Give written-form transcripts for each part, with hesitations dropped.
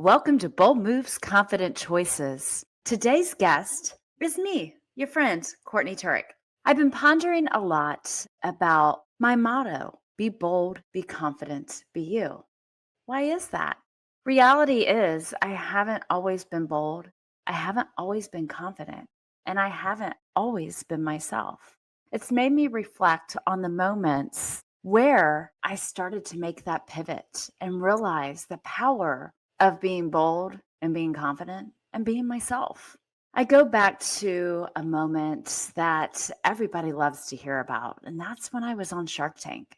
Welcome to Bold Moves Confident Choices. Today's guest is me, your friend, Courtney Turek. I've been pondering a lot about my motto: be bold, be confident, be you. Why is that? Reality is, I haven't always been bold, I haven't always been confident, and I haven't always been myself. It's made me reflect on the moments where I started to make that pivot and realize the power of being bold and being confident and being myself. I go back to a moment that everybody loves to hear about, and that's when I was on Shark Tank.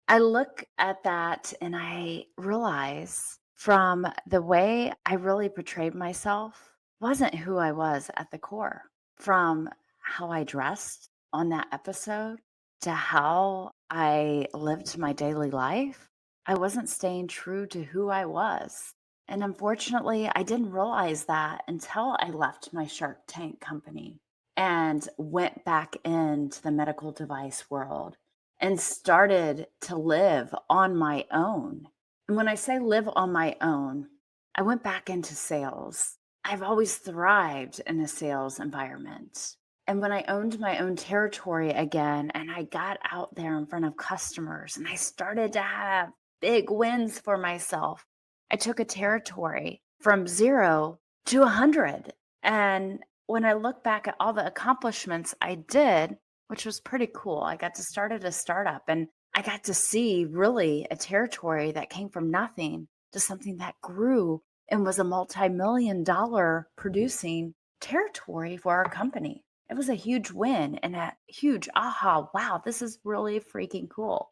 I look at that and I realize from the way I really portrayed myself wasn't who I was at the core. From how I dressed on that episode to how I lived my daily life, I wasn't staying true to who I was. And unfortunately, I didn't realize that until I left my Shark Tank company and went back into the medical device world and started to live on my own. And when I say live on my own, I went back into sales. I've always thrived in a sales environment. And when I owned my own territory again and I got out there in front of customers and I started to have big wins for myself, I took a territory from 0 to 100. And when I look back at all the accomplishments I did, which was pretty cool, I got to start at a startup and I got to see really a territory that came from nothing to something that grew and was a multi-million dollar producing territory for our company. It was a huge win and a huge aha, wow, this is really freaking cool.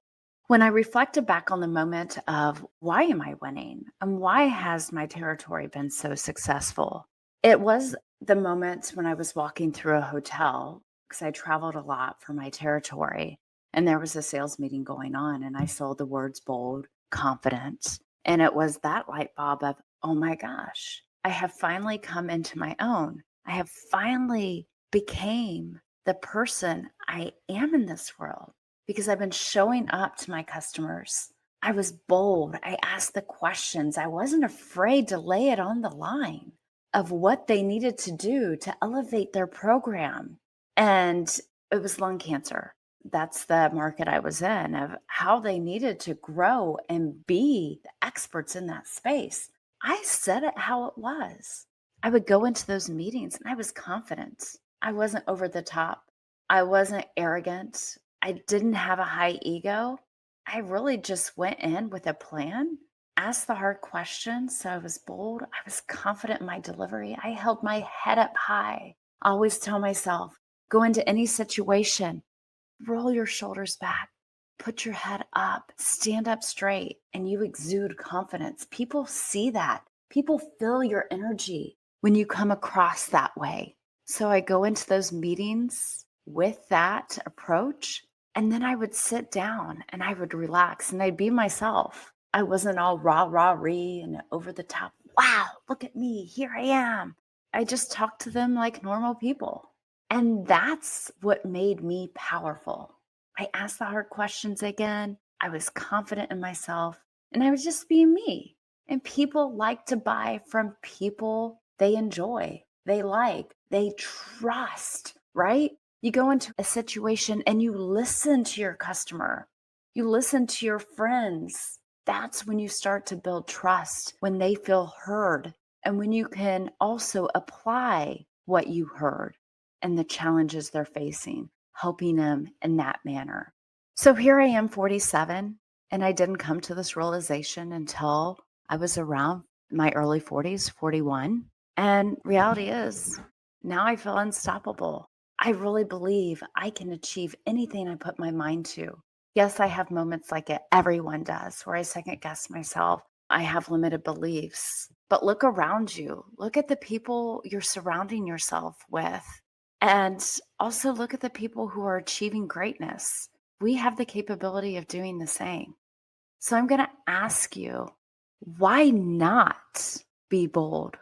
When I reflected back on the moment of why am I winning and why has my territory been so successful, it was the moment when I was walking through a hotel because I traveled a lot for my territory and there was a sales meeting going on and I saw the words bold, confident. And it was that light bulb of, oh my gosh, I have finally come into my own. I have finally became the person I am in this world because I've been showing up to my customers. I was bold. I asked the questions. I wasn't afraid to lay it on the line of what they needed to do to elevate their program. And it was lung cancer. That's the market I was in, of how they needed to grow and be the experts in that space. I said it how it was. I would go into those meetings and I was confident. I wasn't over the top. I wasn't arrogant. I didn't have a high ego. I really just went in with a plan, asked the hard questions. So I was bold. I was confident in my delivery. I held my head up high. I always tell myself, go into any situation, roll your shoulders back, put your head up, stand up straight, and you exude confidence. People see that. People feel your energy when you come across that way. So I go into those meetings with that approach, and then I would sit down and I would relax and I'd be myself. I wasn't all rah, and over the top. Wow, look at me. Here I am. I just talked to them like normal people. And that's what made me powerful. I asked the hard questions again. I was confident in myself and I was just being me. And people like to buy from people they enjoy, they like, they trust, right? You go into a situation and you listen to your customer, you listen to your friends. That's when you start to build trust, when they feel heard, and when you can also apply what you heard and the challenges they're facing, helping them in that manner. So here I am, 47, and I didn't come to this realization until I was around my early 40s, 41. And reality is, now I feel unstoppable. I really believe I can achieve anything I put my mind to. Yes, I have moments like it. Everyone does, where I second guess myself. I have limited beliefs. But look around you. Look at the people you're surrounding yourself with. And also look at the people who are achieving greatness. We have the capability of doing the same. So I'm going to ask you, why not be bold?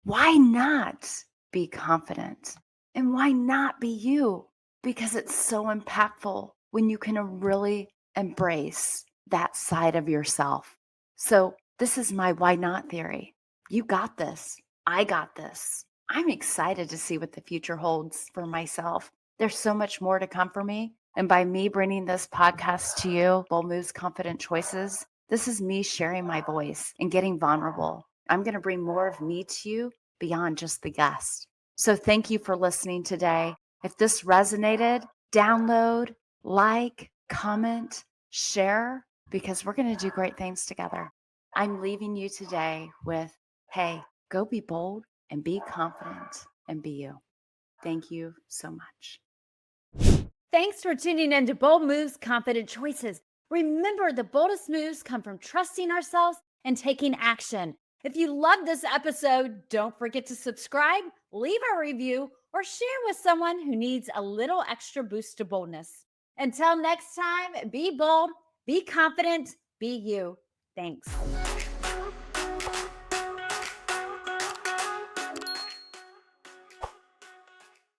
Why not be confident? And why not be you? Because it's so impactful when you can really embrace that side of yourself. So this is my why not theory. You got this. I got this. I'm excited to see what the future holds for myself. There's so much more to come for me. And by me bringing this podcast to you, Bold Moves Confident Choices, this is me sharing my voice and getting vulnerable. I'm going to bring more of me to you beyond just the guest. So thank you for listening today. If this resonated, download, like, comment, share, because we're going to do great things together. I'm leaving you today with, hey, go be bold and be confident and be you. Thank you so much. Thanks for tuning in to Bold Moves, Confident Choices. Remember, the boldest moves come from trusting ourselves and taking action. If you love this episode, don't forget to subscribe, leave a review, or share with someone who needs a little extra boost to boldness. Until next time, be bold, be confident, be you. Thanks.